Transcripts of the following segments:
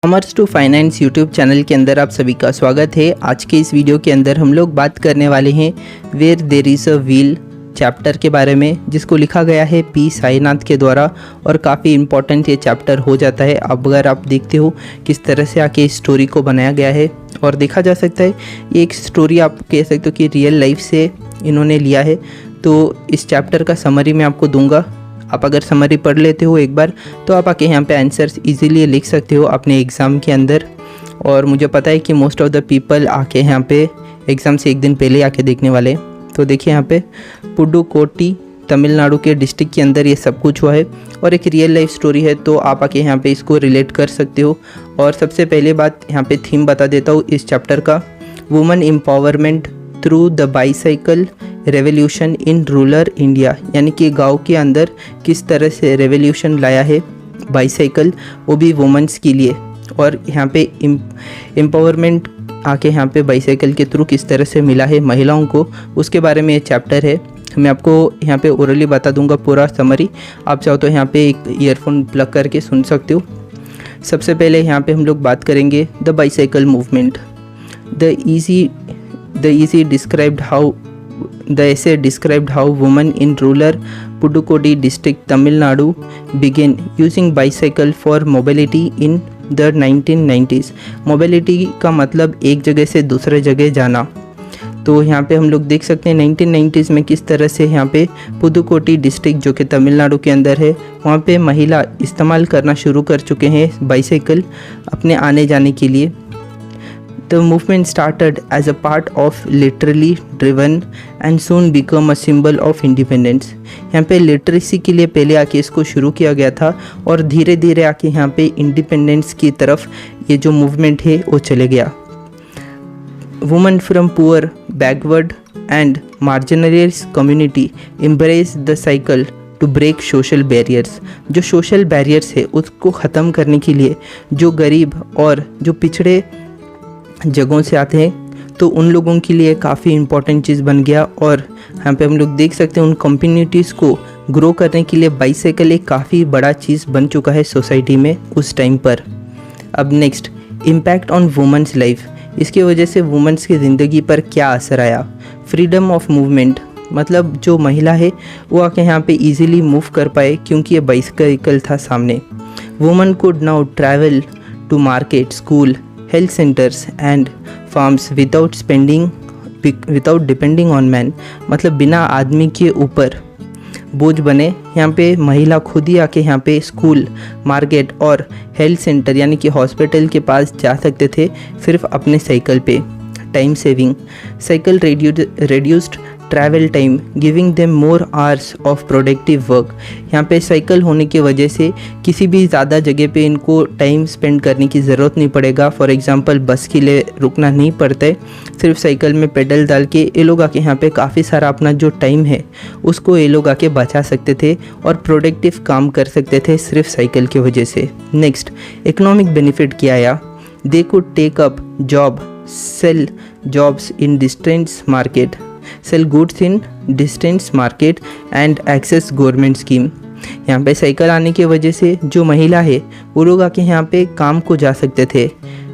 Commerce to finance YouTube channel के अंदर आप सभी का स्वागत है। आज के इस वीडियो के अंदर हम लोग बात करने वाले हैं where there is a will chapter के बारे में, जिसको लिखा गया है पी साईनाथ के द्वारा और काफ़ी इम्पॉर्टेंट ये चैप्टर हो जाता है। अब अगर आप देखते हो किस तरह से आके इस स्टोरी को बनाया गया है और देखा जा सकता है ये एक स्टोरी आप कह सकते हो कि रियल लाइफ से इन्होंने लिया है। तो इस चैप्टर का समरी मैं आपको दूंगा। आप अगर समरी पढ़ लेते हो एक बार तो आप आके यहाँ पे आंसर्स इजीली लिख सकते हो अपने एग्ज़ाम के अंदर। और मुझे पता है कि मोस्ट ऑफ द पीपल आके यहाँ पे एग्ज़ाम से एक दिन पहले आके देखने वाले। तो देखिए यहाँ पे पुडुकोट्टी तमिलनाडु के डिस्ट्रिक्ट के अंदर ये सब कुछ हुआ है और एक रियल लाइफ स्टोरी है, तो आप आके यहाँ पे इसको रिलेट कर सकते हो। और सबसे पहले बात यहाँ पे थीम बता देता हूँ इस चैप्टर का, women empowerment through the bicycle revolution in rural India, यानी कि गांव के अंदर किस तरह से रेवोल्यूशन लाया है बाईसाइकिल, वो भी वुमेन्स के लिए। और यहाँ पे एम्पावरमेंट आके यहाँ पे बाईसाइकिल के थ्रू किस तरह से मिला है महिलाओं को, उसके बारे में ये चैप्टर है। मैं आपको यहाँ पे ओरली बता दूंगा पूरा समरी। आप चाहो तो यहाँ पे एक ईयरफोन प्लग करके सुन सकते हो। सबसे पहले यहाँ पे हम लोग बात करेंगे the bicycle movement. The essay described how women in rural Pudukkottai district, Tamil Nadu began using bicycle for mobility in the 1990s। Mobility का मतलब एक जगह से दूसरे जगह जाना। तो यहाँ पे हम लोग देख सकते हैं 1990s में किस तरह से यहाँ पे पुदुकोट्टी डिस्ट्रिक्ट जो कि तमिलनाडु के अंदर है, वहाँ पे महिला इस्तेमाल करना शुरू कर चुके हैं बाईसाइकिल अपने आने जाने के लिए। The movement started as a part of literally driven and soon become a symbol of independence। यहाँ पे लिटरेसी के लिए पहले आके इसको शुरू किया गया था और धीरे धीरे आके यहाँ पे इंडिपेंडेंस की तरफ ये जो मूवमेंट है वो चले गया। Women from poor backward and marginalised community embrace the cycle to break social barriers. जो सोशल बैरियर्स है उसको ख़त्म करने के लिए जो गरीब और जो पिछड़े जगहों से आते हैं तो उन लोगों के लिए काफ़ी इम्पोर्टेंट चीज़ बन गया। और यहाँ पे हम लोग देख सकते हैं उन कम्युनिटीज़ को ग्रो करने के लिए बाईसाइकिल एक काफ़ी बड़ा चीज़ बन चुका है सोसाइटी में उस टाइम पर। अब next, impact on women's life. इसकी वजह से वुमेन्स की ज़िंदगी पर क्या असर आया। फ्रीडम ऑफ मूवमेंट, मतलब जो महिला है वो आके यहाँ पे इजीली मूव कर पाए क्योंकि ये बाईसाइकिल था सामने। Women could now travel to market, school, health centres and farms without depending on man, मतलब बिना आदमी के ऊपर बोझ बने यहाँ पे महिला खुद ही आके यहाँ पे स्कूल, मार्केट और हेल्थ सेंटर यानी कि हॉस्पिटल के पास जा सकते थे सिर्फ अपने साइकिल पे। Time saving, cycle reduced travel time giving them more hours of productive work. यहाँ पे साइकिल होने की वजह से किसी भी ज़्यादा जगह पे इनको टाइम स्पेंड करने की ज़रूरत नहीं पड़ेगा। फॉर एग्जांपल बस के लिए रुकना नहीं पड़ता है, सिर्फ साइकिल में पेडल डाल के ये लोग आके यहाँ पे काफ़ी सारा अपना जो टाइम है उसको ये लोग आके बचा सकते थे और प्रोडक्टिव काम कर सकते थे सिर्फ साइकिल की वजह से। नेक्स्ट, इकोनॉमिक बेनिफिट क्या आया। They could take up job, sell jobs in distance market, sell goods in distance market and access government scheme. यहाँ पे साइकिल आने की वजह से जो महिला है वो लोग आके यहाँ पे काम को जा सकते थे।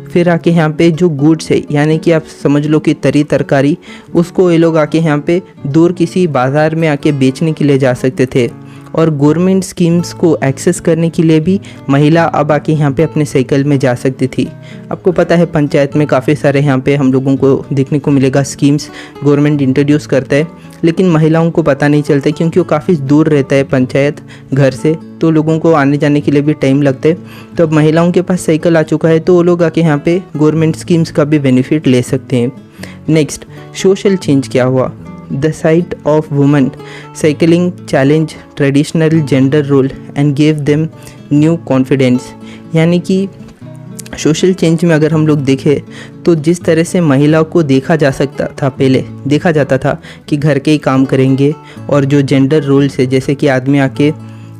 फिर आके यहाँ पे जो गुड्स है यानी कि आप समझ लो कि तरी तरकारी, उसको ये लोग आके यहाँ पे दूर किसी बाज़ार में आके बेचने के लिए जा सकते थे। और गवर्नमेंट स्कीम्स को एक्सेस करने के लिए भी महिला अब आके यहाँ पे अपने साइकिल में जा सकती थी। आपको पता है पंचायत में काफ़ी सारे यहाँ पे हम लोगों को देखने को मिलेगा स्कीम्स गवर्नमेंट इंट्रोड्यूस करता है, लेकिन महिलाओं को पता नहीं चलता क्योंकि वो काफ़ी दूर रहता है पंचायत घर से, तो लोगों को आने जाने के लिए भी टाइम लगता है। तो अब महिलाओं के पास साइकिल आ चुका है तो वो लोग आके यहाँ पे गवर्नमेंट स्कीम्स का भी बेनिफिट ले सकते हैं। नेक्स्ट, सोशल चेंज क्या हुआ। The sight of women cycling challenged traditional gender role and gave them new confidence। यानी कि सोशल चेंज में अगर हम लोग देखें तो जिस तरह से महिला को देखा जा सकता था, पहले देखा जाता था कि घर के ही काम करेंगे और जो जेंडर रोल्स है जैसे कि आदमी आके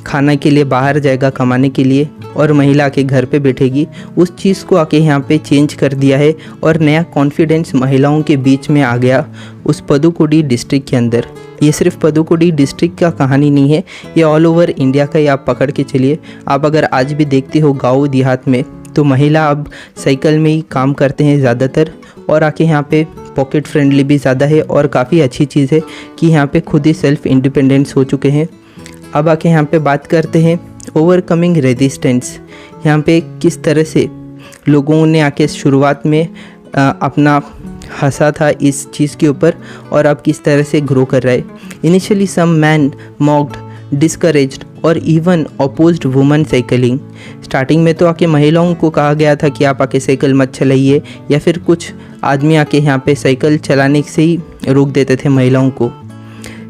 खाना के लिए बाहर जाएगा कमाने के लिए और महिला के घर पे बैठेगी, उस चीज़ को आके यहाँ पे चेंज कर दिया है और नया कॉन्फिडेंस महिलाओं के बीच में आ गया उस पुदुकोट्टी डिस्ट्रिक्ट के अंदर। ये सिर्फ पुदुकोट्टी डिस्ट्रिक्ट का कहानी नहीं है, ये ऑल ओवर इंडिया का ही आप पकड़ के चलिए। आप अगर आज भी देखते हो गाँव देहात में तो महिला अब साइकिल में ही काम करते हैं ज़्यादातर, और आके यहाँ पे पॉकेट फ्रेंडली भी ज़्यादा है और काफ़ी अच्छी चीज़ है कि यहाँ पे खुद ही सेल्फ इंडिपेंडेंस हो चुके हैं। अब आके यहाँ पे बात करते हैं ओवरकमिंग रेजिस्टेंस। यहाँ पे किस तरह से लोगों ने आके शुरुआत में अपना हंसा था इस चीज़ के ऊपर और अब किस तरह से ग्रो कर रहा है। इनिशियली सम मैन मॉक्ड, डिस्करेज्ड और even opposed women cycling. Starting में तो आके महिलाओं को कहा गया था कि आप आके साइकिल मत चलाइए, या फिर कुछ आदमी आके यहाँ पे साइकिल चलाने से ही रोक देते थे महिलाओं को।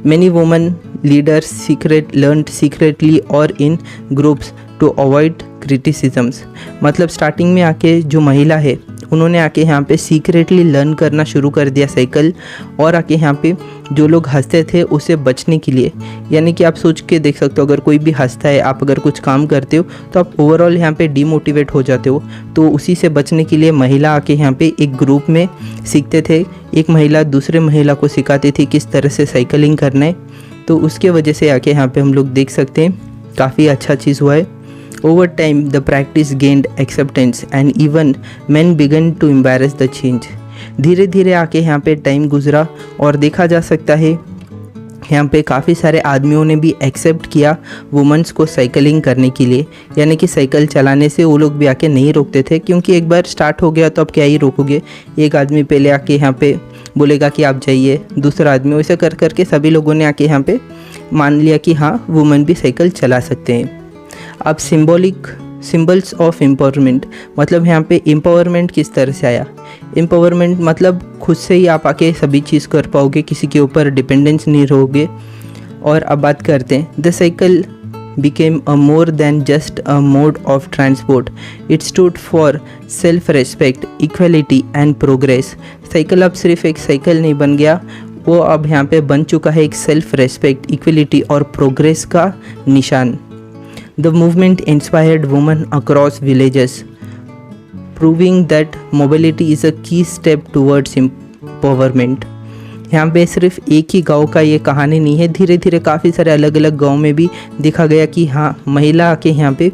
Many women leaders learned secretly और इन ग्रुप्स टू अवॉइड क्रिटिसिज्म्स। मतलब स्टार्टिंग में आके जो महिला है उन्होंने आके यहाँ पे सीक्रेटली लर्न करना शुरू कर दिया साइकिल, और आके यहाँ पे जो लोग हंसते थे उसे बचने के लिए, यानी कि आप सोच के देख सकते हो अगर कोई भी हंसता है, आप अगर कुछ काम करते हो तो आप ओवरऑल यहाँ पे डीमोटिवेट हो जाते हो। तो उसी से बचने के लिए महिला आके यहाँ पे एक ग्रुप में सीखते थे, एक महिला दूसरे महिला को सिखाती थी किस तरह से साइकिलिंग करना है। तो उसके वजह से आके यहाँ पे हम लोग देख सकते हैं काफ़ी अच्छा चीज़ हुआ है। Over time, the practice gained acceptance and even men began to embrace the change. धीरे धीरे आके यहाँ पे टाइम गुजरा और देखा जा सकता है यहाँ पे काफ़ी सारे आदमियों ने भी एक्सेप्ट किया वुमेंस को साइकिलिंग करने के लिए, यानी कि साइकिल चलाने से वो लोग भी आके नहीं रोकते थे, क्योंकि एक बार स्टार्ट हो गया तो अब क्या ही रोकोगे। एक आदमी पहले आके यहाँ पे बोलेगा कि आप जाइए, दूसरा आदमी, वैसे कर करके सभी लोगों ने आके यहाँ पे मान लिया कि हाँ वुमेन भी साइकिल चला सकते हैं। अब सिंबल्स ऑफ एम्पावरमेंट, मतलब यहाँ पे एम्पावरमेंट किस तरह से आया। एम्पावरमेंट मतलब खुद से ही आप आके सभी चीज़ कर पाओगे, किसी के ऊपर डिपेंडेंस नहीं रहोगे। और अब बात करते हैं the cycle became a more than just a mode of transport. It stood for self-respect, equality and progress. Cycle अब सिर्फ एक साइकिल नहीं बन गया, वो अब यहाँ पे बन चुका है एक सेल्फ रेस्पेक्ट, इक्वलिटी और प्रोग्रेस का निशान। The movement inspired women across villages, proving that mobility is a key step towards empowerment. यहाँ पे सिर्फ एक ही गांव का ये कहानी नहीं है, धीरे धीरे काफ़ी सारे अलग अलग गांव में भी देखा गया कि हाँ महिला आके यहाँ पे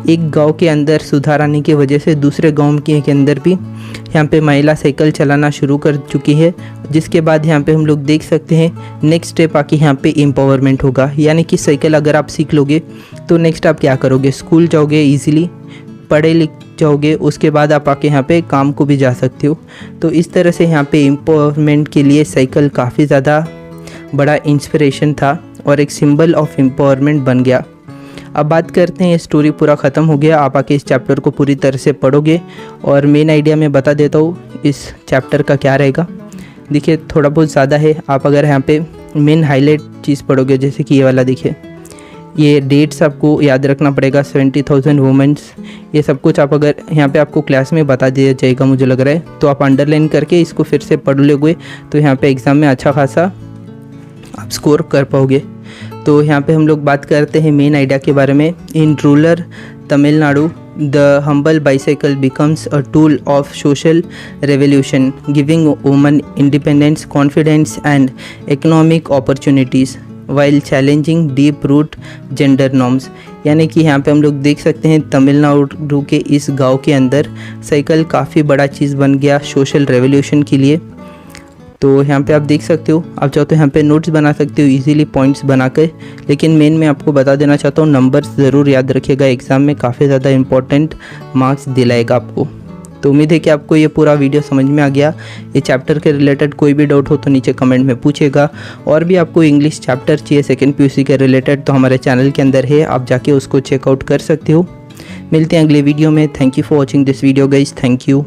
एक गांव के अंदर सुधार आने की वजह से दूसरे गांव के अंदर भी यहाँ पे महिला साइकिल चलाना शुरू कर चुकी है, जिसके बाद यहाँ पे हम लोग देख सकते हैं नेक्स्ट स्टेप आके यहाँ पे एम्पावरमेंट होगा। यानी कि साइकिल अगर आप सीख लोगे तो नेक्स्ट आप क्या करोगे, स्कूल जाओगे, इजीली पढ़े लिख जाओगे, उसके बाद आप आके यहाँ पे काम को भी जा सकते हो। तो इस तरह से यहाँ पे एम्पावरमेंट के लिए साइकिल काफ़ी ज़्यादा बड़ा इंस्पिरेशन था और एक सिंबल ऑफ एम्पावरमेंट बन गया। अब बात करते हैं, स्टोरी पूरा ख़त्म हो गया, आप आके इस चैप्टर को पूरी तरह से पढ़ोगे और मेन आइडिया मैं बता देता हूँ इस चैप्टर का क्या रहेगा। देखिए थोड़ा बहुत ज़्यादा है, आप अगर यहाँ पे मेन हाईलाइट चीज़ पढ़ोगे, जैसे कि ये वाला देखिए, ये डेट्स आपको याद रखना पड़ेगा, 70,000 वुमेन्स, ये सब कुछ आप अगर यहाँ पे आपको क्लास में बता दिया जाएगा मुझे लग रहा है, तो आप अंडरलाइन करके इसको फिर से पढ़ लोगे तो यहाँ पे एग्ज़ाम में अच्छा खासा आप स्कोर कर पाओगे। तो यहाँ पे हम लोग बात करते हैं मेन आइडिया के बारे में। In rural Tamil Nadu the humble bicycle becomes a tool of social revolution, giving women independence, confidence and economic opportunities while challenging deep root gender norms. यानी कि यहाँ पे हम लोग देख सकते हैं तमिलनाडु के इस गांव के अंदर साइकिल काफ़ी बड़ा चीज़ बन गया सोशल रेवोल्यूशन के लिए। तो यहाँ पे आप देख सकते हो, आप चाहो तो यहाँ पे नोट्स बना सकते हो इजीली पॉइंट्स बना कर, लेकिन मेन मैं आपको बता देना चाहता हूँ नंबर्स ज़रूर याद रखिएगा, एग्ज़ाम में काफ़ी ज़्यादा इंपॉर्टेंट मार्क्स दिलाएगा आपको। तो उम्मीद है कि आपको ये पूरा वीडियो समझ में आ गया। ये चैप्टर के रिलेटेड कोई भी डाउट हो तो नीचे कमेंट में पूछेगा, और भी आपको इंग्लिश चैप्टर चाहिए सेकेंड पीयूसी के रिलेटेड तो हमारे चैनल के अंदर है, आप जाके उसको चेकआउट कर सकते हो। मिलते हैं अगले वीडियो में। Thank you for watching this video guys, thank you.